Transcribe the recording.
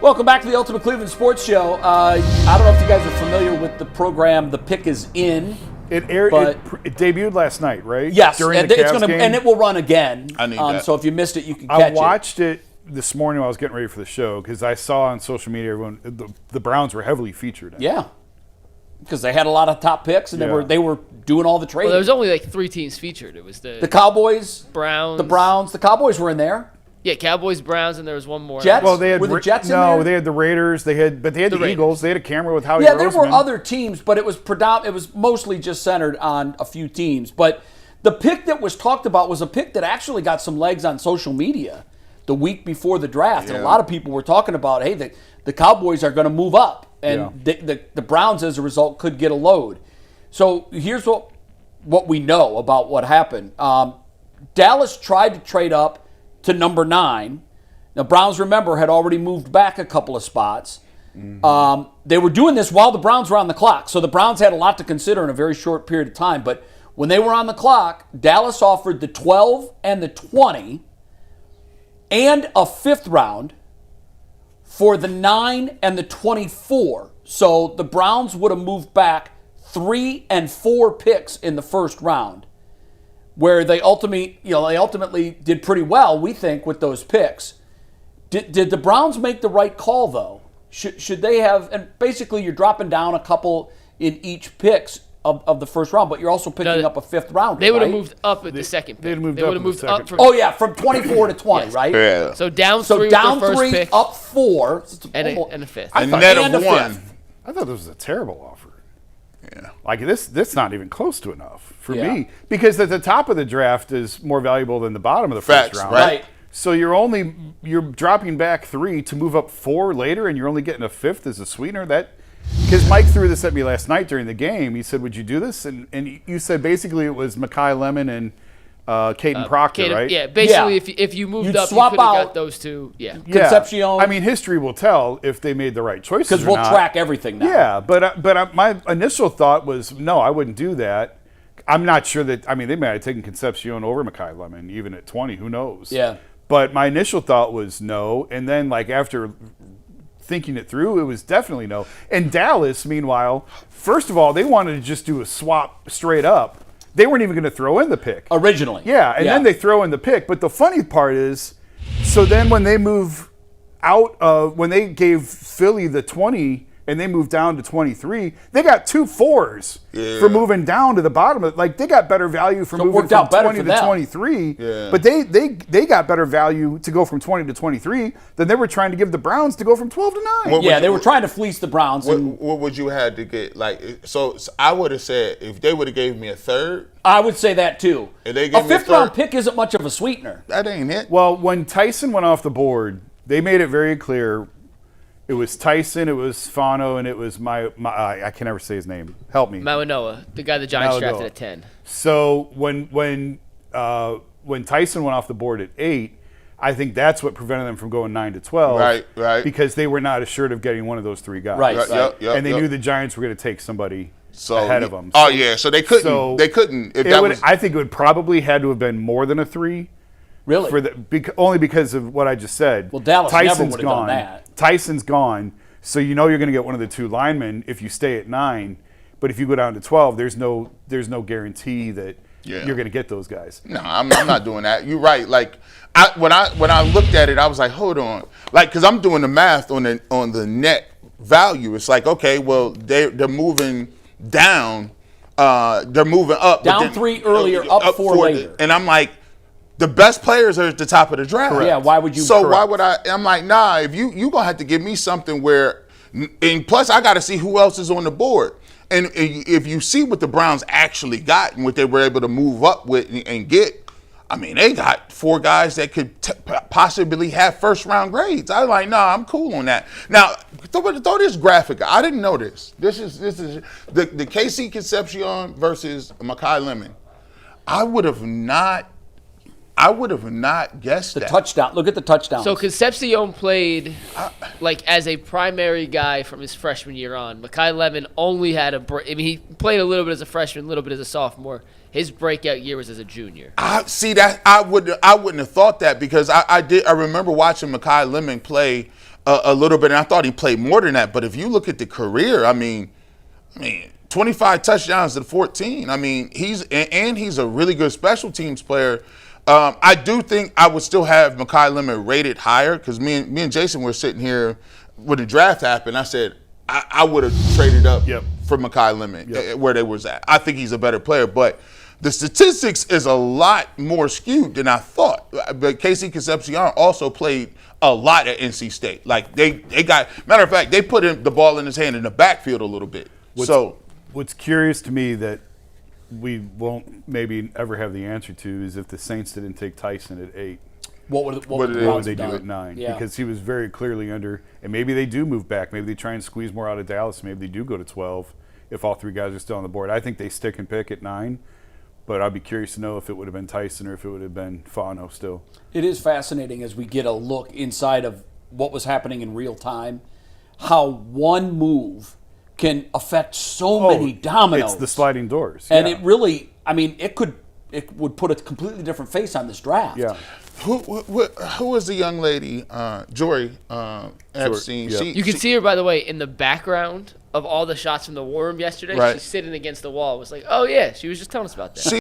Welcome back to the Ultimate Cleveland Sports Show. I don't know if you guys are familiar with the program The Pick Is In. It aired. It debuted last night, right? Yes, during and the Cavs game. and it will run again. I need that. So if you missed it, you can catch it. I watched it this morning while I was getting ready for the show because I saw on social media everyone the Browns were heavily featured in it. Yeah, because they had a lot of top picks and they were doing all the trading. Well, there was only like 3 teams featured. It was the Cowboys, Browns, the Browns, the Cowboys were in there. Yeah, Cowboys, Browns, and there was one more. Jets. Well, they had were the Jets in there? No, they had the Raiders. They had the Raiders. Eagles. They had a camera with Howie. Yeah, there Roseman. were other teams, but it was mostly just centered on a few teams. But the pick that was talked about was a pick that actually got some legs on social media the week before the draft, and a lot of people were talking about, hey, the Cowboys are going to move up, and the Browns, as a result, could get a load. So here's what we know about what happened. Dallas tried to trade up to number 9. Now, Browns, remember, had already moved back a couple of spots. Mm-hmm. They were doing this while the Browns were on the clock, so the Browns had a lot to consider in a very short period of time. But when they were on the clock, Dallas offered the 12 and the 20 and a 5th round for the 9 and the 24. So the Browns would have moved back 3 and 4 picks in the first round, where they ultimately did pretty well, we think, with those picks. Did the Browns make the right call, though? Should they have? And basically, you're dropping down a couple in each picks of the first round, but you're also picking up a 5th rounder. They would have moved up at the second pick. They would have moved up from. Oh yeah, from 24 to 20, Yes. right? Yeah. So down 3 So with down their first 3, pick, up 4, and a 5th. A net and of a 1. 5th. I thought this was a terrible offer. Yeah. Like this not even close to enough for Yeah. me, because at the top of the draft is more valuable than the bottom of the Facts, first round. right? So you're dropping back 3 to move up 4 later, and you're only getting a 5th as a sweetener. Because Mike threw this at me last night during the game. He said, "Would you do this?" And you said basically it was Mekhi Lemon and Caden Proctor, right? Yeah, basically, Yeah. if you moved You'd up, you swap could have out- got those 2. Yeah. Yeah. Concepcion. I mean, history will tell if they made the right choices. Because or we'll not. track everything now. Yeah, but my initial thought was no, I wouldn't do that. I'm not sure that. I mean, they might have taken Concepcion over Mekhi Lemon even at 20. Who knows? Yeah. But my initial thought was no, and then like after thinking it through, it was definitely no. And Dallas, meanwhile, first of all, they wanted to just do a swap straight up. They weren't even going to throw in the pick Originally. Yeah, and then they throw in the pick. But the funny part is, so then when they move out of when they gave Philly the 20 and they moved down to 23, they got 2 4s for moving down to the bottom of it. Like they got better value for moving worked from out better 20 for to them. 23. Yeah. But they got better value to go from 20 to 23 than they were trying to give the Browns to go from 12 to 9. Yeah, they were trying to fleece the Browns. What would you have to get? Like, so I would have said if they would have gave me a 3rd, I would say that too. If they A gave me a 5th round 3rd pick isn't much of a sweetener. that ain't it. Well, when Tyson went off the board, they made it very clear. It was Tyson, it was Fano, and it was my I can never say his name. Help me. Mawanoa, the guy the Giants Mawanoa. drafted at 10. So when Tyson went off the board at 8, I think that's what prevented them from going 9 to 12. Right. Because they were not assured of getting one of those 3 guys. Right. Yep, And they knew the Giants were going to take somebody so, ahead of them. Oh yeah, so they couldn't. They couldn't. If that was, I think it would probably had to have been more than a 3. Really? Only because of what I just said. Well, Dallas never Tyson's would have done gone. that. Tyson's gone, so you know you're going to get one of the 2 linemen if you stay at 9. But if you go down to 12, there's no guarantee that you're going to get those guys. no, I'm not doing that. You're right. Like when I looked at it, I was like, hold on, like because I'm doing the math on the net value. It's like, okay, well they're moving down, they're moving up. Down 3 earlier, up 4 later. And I'm like, the best players are at the top of the draft. Correct. Yeah, why would you? So why would I? I'm like, nah. If you gonna have to give me something where, and plus I got to see who else is on the board. And if you see what the Browns actually got and what they were able to move up with and get, I mean, they got 4 guys that could possibly have first-round grades. I was like, nah, I'm cool on that. Now, throw this graphic. I didn't know this. This is the KC Concepcion versus Mekhi Lemon. I would have not guessed The that. touchdown. Look at the touchdown. So Concepcion played like as a primary guy from his freshman year on. Mekhi Lemon only had he played a little bit as a freshman, a little bit as a sophomore. His breakout year was as a junior. I see that. I wouldn't have thought that because I remember watching Mekhi Lemon play a little bit, and I thought he played more than that. But if you look at the career, I mean, 25 touchdowns to 14. I mean, he's a really good special teams player. I do think I would still have Mekhi Lemon rated higher because me and Jason were sitting here when the draft happened. I said I would have traded up for Mekhi Lemon where they was at. I think he's a better player, but the statistics is a lot more skewed than I thought. But Casey Concepcion also played a lot at NC State. Like they got, matter of fact, they put the ball in his hand in the backfield a little bit. What's curious to me that we won't maybe ever have the answer to is if the Saints didn't take Tyson at 8. What would they do at 9? Yeah. Because he was very clearly under, and maybe they do move back. Maybe they try and squeeze more out of Dallas. Maybe they do go to 12 if all 3 guys are still on the board. I think they stick and pick at 9, but I'd be curious to know if it would have been Tyson or if it would have been Fano still. It is fascinating as we get a look inside of what was happening in real time, how one move can affect so many dominoes. It's the sliding doors. And it really, I mean, it would put a completely different face on this draft. Yeah. Who was the young lady, Jory Epstein? Yeah. You can see her, by the way, in the background of all the shots from the war room yesterday. Right. She's sitting against the wall. It was like, oh, yeah, she was just telling us about that.